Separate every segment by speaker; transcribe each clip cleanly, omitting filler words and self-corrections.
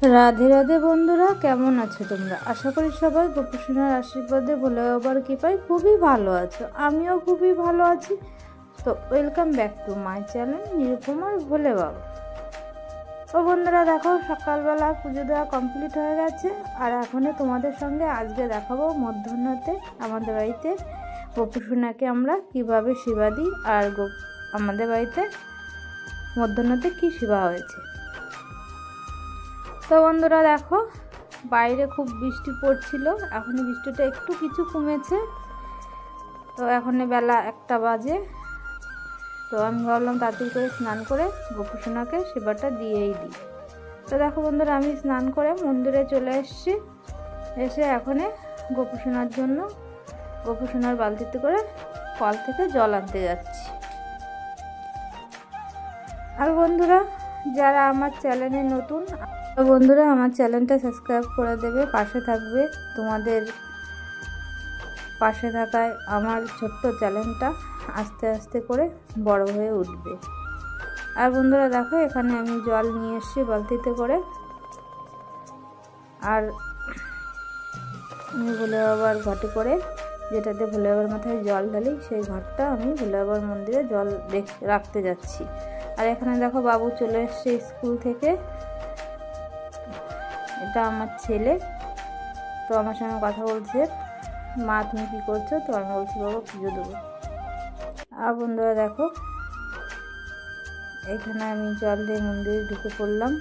Speaker 1: রাধে রাধে বন্ধুরা, কেমন আছো তোমরা? আশা করি সবাই গোপুসোনার আশীর্বাদে ভোলে বাবার কৃপায় খুবই ভালো আছো। আমিও খুবই ভালো আছি। তো welcome back to my channel নিরুপমার ভোলে বাবা। ও বন্ধুরা দেখো, সকালবেলা পুজো দেওয়া কমপ্লিট হয়ে গেছে। আর এখনই তোমাদের সঙ্গে আজকে দেখাবো মধ্যাহ্নতে আমাদের বাড়িতে গোপুসোনাকে আমরা কীভাবে সেবা দিই, আর আমাদের বাড়িতে মধ্যাহ্নতে কী সেবা হয়েছে। তো বন্ধুরা দেখো, বাইরে খুব বৃষ্টি পড়ছিল, এখন বৃষ্টিটা একটু কিছু কমেছে। তো এখন বেলা 1টা বাজে। তো আমি ভাবলাম তাড়াতাড়ি করে স্নান করে গোপুসোনাকে সেবাটা দিয়েই দিই। তো দেখো বন্ধুরা, আমি স্নান করে মন্দিরে চলে এসেছি। এসে এখন গোপুসোনার জন্য গোপুসোনার বালতিতে করে কল থেকে জল আনতে যাচ্ছি। আর বন্ধুরা, যারা আমার চ্যানেলে নতুন, তো বন্ধুরা আমার চ্যানেলটা সাবস্ক্রাইব করে দেবে, পাশে থাকবে। তোমাদের পাশে থাকায় আমার ছোট্ট চ্যানেলটা আস্তে আস্তে করে বড় হয়ে উঠবে। আর বন্ধুরা দেখো, এখানে আমি জল নিয়ে এসেছি বালতিতে করে। আর আমি ভোলে বাবার ঘটে করে, যেটাতে ভোলে বাবার মাথায় জল ঢালি, সেই ঘরটা আমি ভোলে বাবার মন্দিরে জল রাখতে যাচ্ছি। আর এখানে দেখো, বাবু চলে এসছে স্কুল থেকে। এটা আমার ছেলে। তো আমার সঙ্গে কথা বলছে, মা তুমি কী করছো? তো আমি বলছি বাবা পুজো দেবো। আর বন্ধুরা দেখো, এখানে আমি জল দিয়ে মন্দিরে ঢুকে পড়লাম।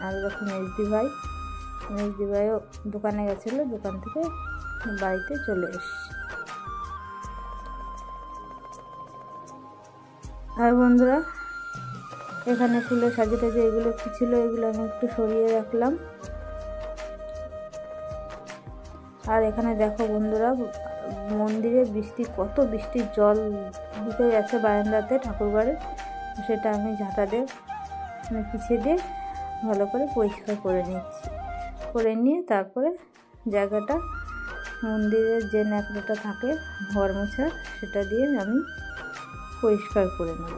Speaker 1: আর দেখো মেজদি ভাইও দোকানে গেছিলো, দোকান থেকে বাড়িতে চলে এসছি। আর বন্ধুরা, এখানে ফুলে সাজে টাজে এগুলো একটু ছিল, এগুলো আমি একটু সরিয়ে রাখলাম। আর এখানে দেখো বন্ধুরা, মন্দিরে কত বৃষ্টির জল ঢুকে গেছে বারান্দাতে ঠাকুরঘরে। সেটা আমি ঝাঁটা দিয়ে পিছিয়ে দিয়ে ভালো করে পরিষ্কার করে নিচ্ছি। করে নিয়ে তারপরে জায়গাটা, মন্দিরের যে ন্যাকড়াটা থাকে ঘর মোছার, সেটা দিয়ে আমি পরিষ্কার করে নেব।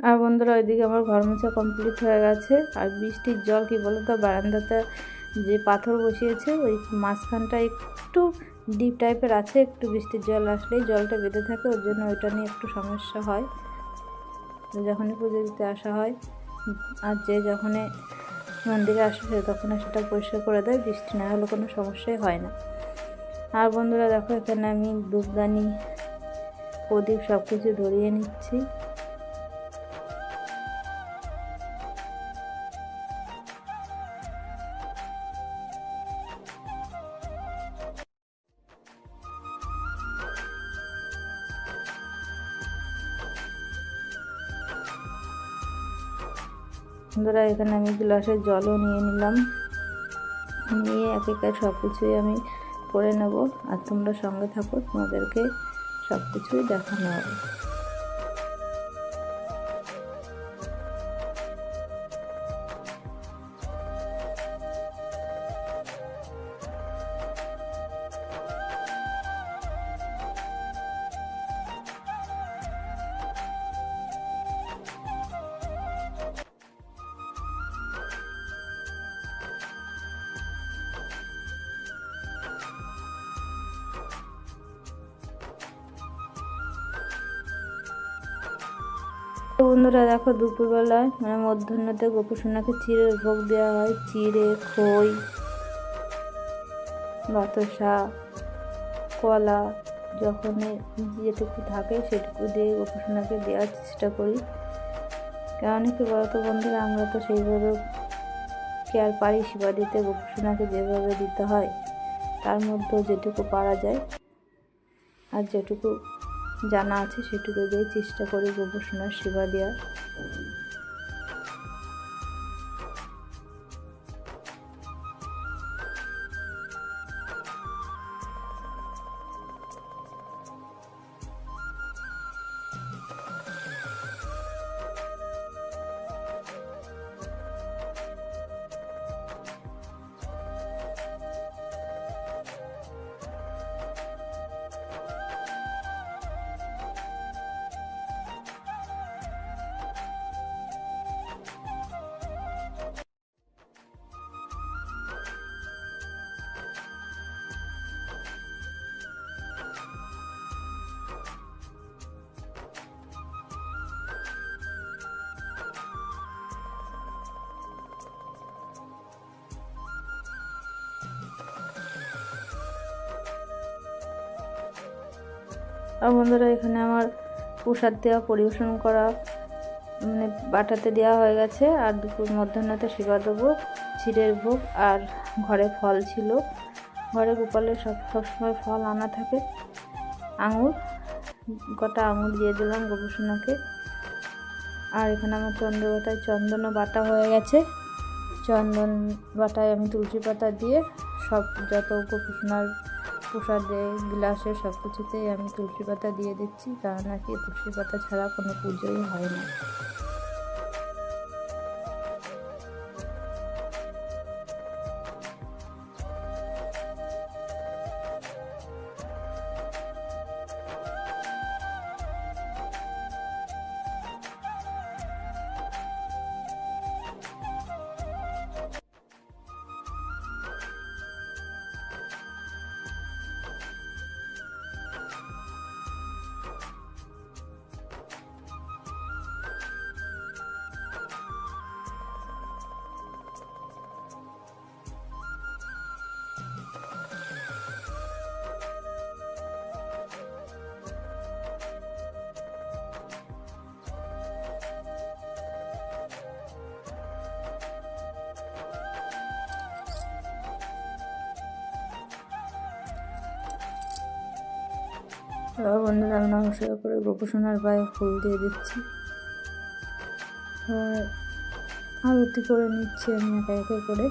Speaker 1: আর বন্ধুরা, ওইদিকে আমার ঘর মোছা কমপ্লিট হয়ে গেছে। আর বৃষ্টির জল কি বলতো, বারান্দাতে যে পাথর বসিয়েছে ওই মাঝখানটা একটু ডিপ টাইপের আছে, একটু বৃষ্টির জল আসলেই জলটা বেঁধে থাকে, ওর জন্য ওইটা নিয়ে একটু সমস্যা হয়। যখনই পুজো দিতে আসা হয় আর যে যখনই মন্দিরে আসে তখন সেটা পরিষ্কার করে দেয়, বৃষ্টি না হলে কোনো সমস্যাই হয় না। আর বন্ধুরা দেখো, এখানে আমি ধূপদানি, প্রদীপ সব কিছু ধরিয়ে নিচ্ছি। বন্ধুরা, এখানে আমি গ্লাসের জলও নিয়ে নিলাম, নিয়ে এক একা সব কিছুই আমি করে নেব। আর তোমরা সঙ্গে থাকো, তোমাদেরকে সব কিছুই দেখানো হবে। বন্ধুরা দেখো, দুপুরবেলায় মধ্যাহ্নতে গোপুসোনাকে চিড়ের ভোগ দেওয়া হয়। চিড়ে, খই, বাতাসা, কলা, যখন যেটুকু থাকে সেটুকু দিয়ে গোপুসোনাকে দেওয়ার চেষ্টা করি। কেন কি বলতো বন্ধুরা, আমরা তো সেইভাবে কে আর পারি সেবা দিতে। গোপুসোনাকে যেভাবে দিতে হয় তার মধ্যেও যেটুকু পারা যায় আর যেটুকু জানা আছে সেটুকু দিয়ে চেষ্টা করি গোপুসোনার সেবা দেওয়ার। আর বন্ধুরা এখানে আমার প্রসাদ দেওয়া পরিবেশন করা মানে বাটাতে দেওয়া হয়ে গেছে। আর দুপুর মধ্যাহ্নতে সেবা দেবো, ক্ষীরের ভোগ। আর ঘরে ফল ছিল, ঘরে গোপালের সবসময় ফল আনা থাকে। আঙুর, কটা আঙুর দিয়ে দিলাম গোপুসোনাকে। আর এখানে আমার চন্দ্রবাটায় চন্দনও বাটা হয়ে গেছে। চন্দন বাটায় আমি তুলসী পাতা দিয়ে সব যত গোপুসোনার প্রসাদে গ্লাসে সব কিছুতেই আমি তুলসী পাতা দিয়ে দিচ্ছি, কারণ নাকি তুলসী পাতা ছাড়া কোনো পুজোই হয় না। এবার বন্ধুরা আমি নমস্কার করে গোপুসোনার পায়ে ফুল দিয়ে দিচ্ছি। আরতি করে নিচ্ছি আমি একে একে করে।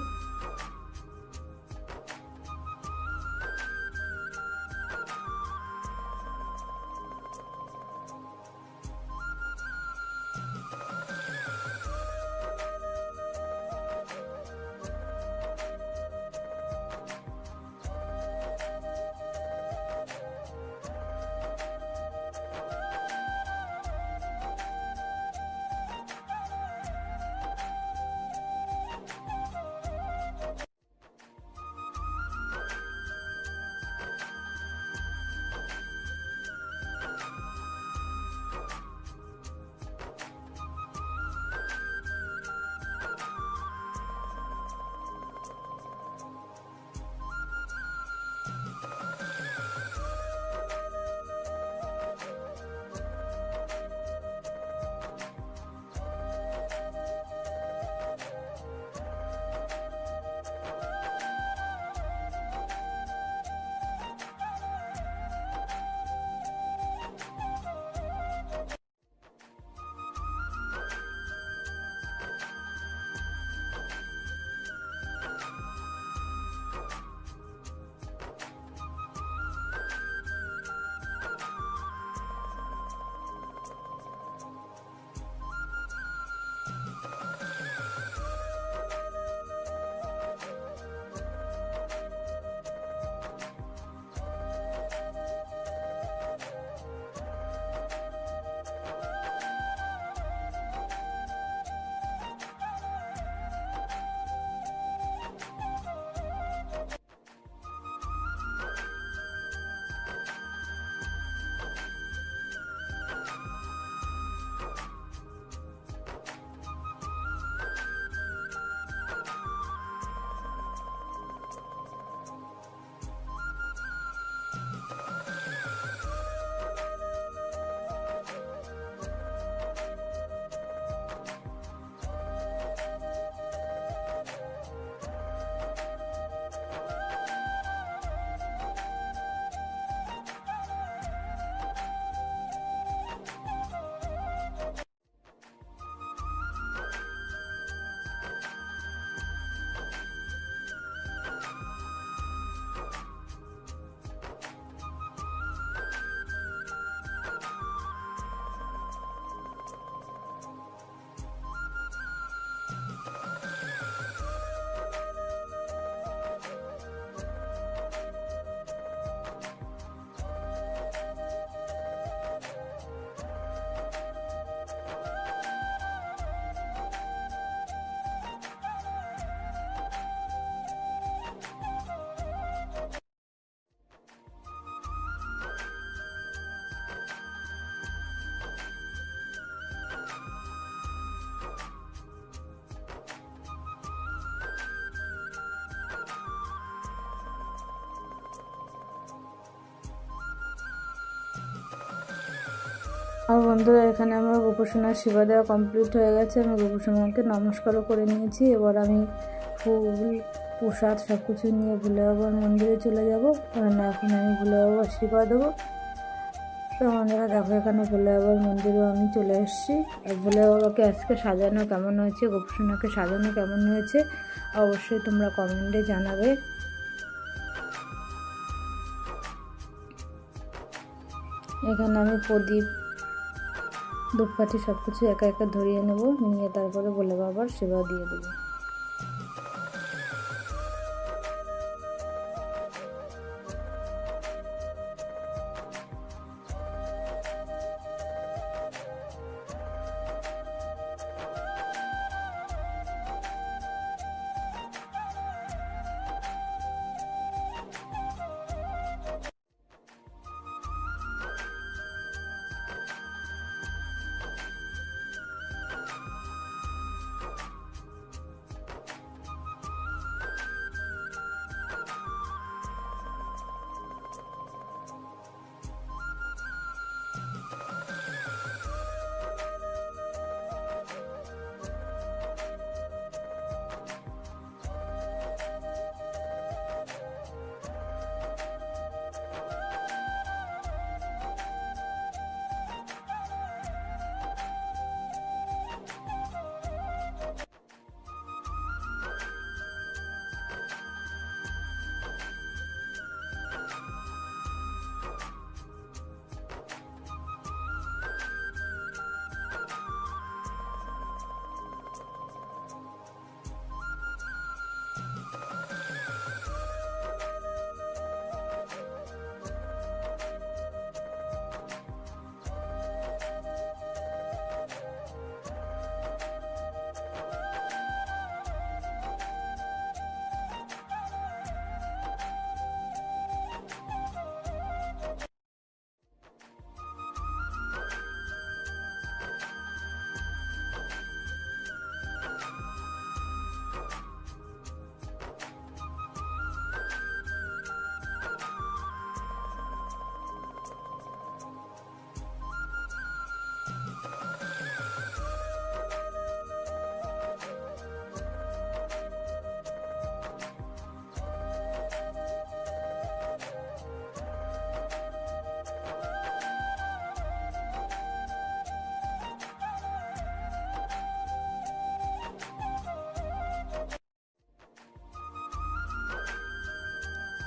Speaker 1: আর বন্ধুরা এখানে আমার গোপুসোনার সেবা দেওয়া কমপ্লিট হয়ে গেছে। আমি গোপুসোনাকে নমস্কারও করে নিয়েছি। এবার আমি ফুল প্রসাদ সব কিছু নিয়ে ভোলে বাবার মন্দিরে চলে যাব, কারণ এখন আমি ভোলে বাবার সেবা দেবো। তো বন্ধুরা দেখো এখানে ভোলে বাবার মন্দিরেও আমি চলে এসেছি। আর ভোলে বাবাকে আজকে সাজানো কেমন হয়েছে, গোপুসোনাকে সাজানো কেমন হয়েছে অবশ্যই তোমরা কমেন্টে জানাবে। এখানে আমি প্রদীপ ধূপকাঠি সব কিছু একা একা ধরিয়ে নেব, নিয়ে তারপরে ভোলে বাবার সেবা দিয়ে দেবো।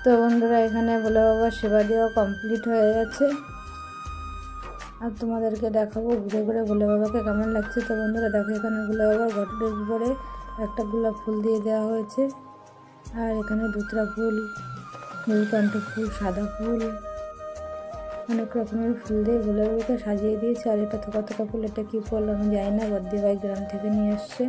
Speaker 1: তো বন্ধুরা এখানে ভোলে বাবার সেবা দেওয়া কমপ্লিট হয়ে গেছে। আর তোমাদেরকে দেখাবো ঘুরে ঘুরে ভোলে বাবাকে কেমন লাগছে। তো বন্ধুরা দেখো এখানে ভোলে বাবার ঘটের উপরে একটা গোলাপ ফুল দিয়ে দেওয়া হয়েছে, আর এখানে ধুতরা ফুল, নীলকণ্ঠ ফুল, সাদা ফুল, অনেক রকমের ফুল দিয়ে ভোলে বাবাকে সাজিয়ে দিয়েছে। আর এটা থোকা থোকা ফুল, এটা কী ফুল আমি জানি না, বদ্দি ভাই গ্রাম থেকে নিয়ে এসছে।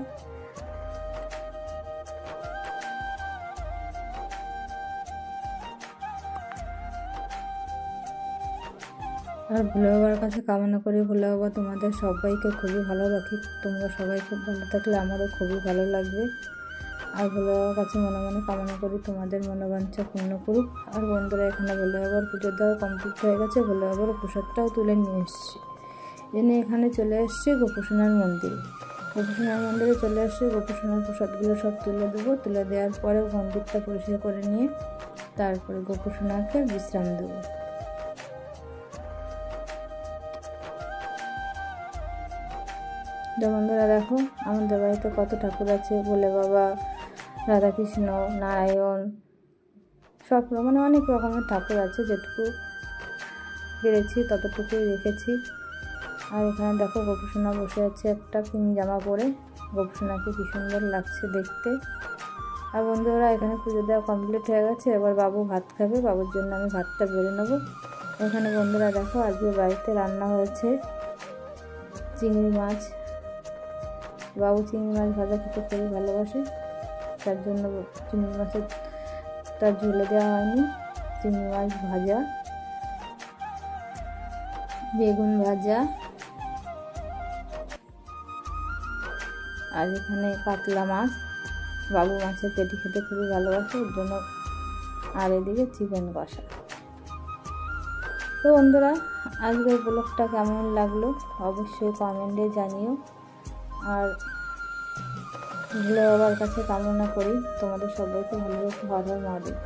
Speaker 1: আর ভোলে বাবার কাছে কামনা করি ভোলে বাবা তোমাদের সবাইকে খুবই ভালো রাখি। তোমরা সবাই খুব ভালো থাকলে আমারও খুবই ভালো লাগবে। আর ভোলে বাবার কাছে মনে মনে কামনা করি তোমাদের মনোবাঞ্ছা পূর্ণ করুক। আর বন্ধুরা এখানে ভোলে বাবার পুজো দেওয়া কমপ্লিট হয়ে গেছে। ভোলে বাবার প্রসাদটাও তুলে নিয়ে এসেছি, এনে এখানে চলে এসেছি গোপুসোনার মন্দিরে। গোপুসোনার মন্দিরে চলে এসেছি, গোপুসোনার প্রসাদগুলো সব তুলে দেবো। তুলে দেওয়ার পরে মন্দিরটা পরিষ্কার করে নিয়ে তারপরে গোপুসোনাকে বিশ্রাম দেবো। তো বন্ধুরা দেখো আমাদের বাড়িতে কত ঠাকুর আছে, ভোলে বাবা, রাধাকৃষ্ণ, নারায়ণ, সব মানে অনেক রকমের ঠাকুর আছে। যেটুকু পেরেছি ততটুকুই রেখেছি। আর এখানে দেখো গোপুসোনা বসে আছে একটা পিঙ্ক জামা পরে, গোপুসোনাকে কি সুন্দর লাগছে দেখতে। আর বন্ধুরা এখানে পুজো দেওয়া কমপ্লিট হয়ে গেছে। এবার বাবু ভাত খাবে, বাবুর জন্য আমি ভাতটা বেড়ে নেবো। এখানে বন্ধুরা দেখো আজকে বাড়িতে রান্না হয়েছে চিংড়ি মাছ। বাবু চিংড়ি মাছ ভাজা খেতে খুবই ভালোবাসে, তার জন্য চিংড়ি মাছের তার ঝোলে দেওয়া হয়নি। চিংড়ি মাছ ভাজা, বেগুন ভাজা, আর এখানে কাতলা মাছ। বাবু মাছের পেটি খেতে খুবই ভালোবাসে, ওর জন্য। আর এদিকে চিকেন কষা। তো বন্ধুরা, আজকের ব্লগটা কেমন লাগলো অবশ্যই কমেন্টে জানিও। আর ভোলে বাবার কাছে কামনা করি তোমাদের সবাইকে ভালো রেখে। হর হর মহাদেব।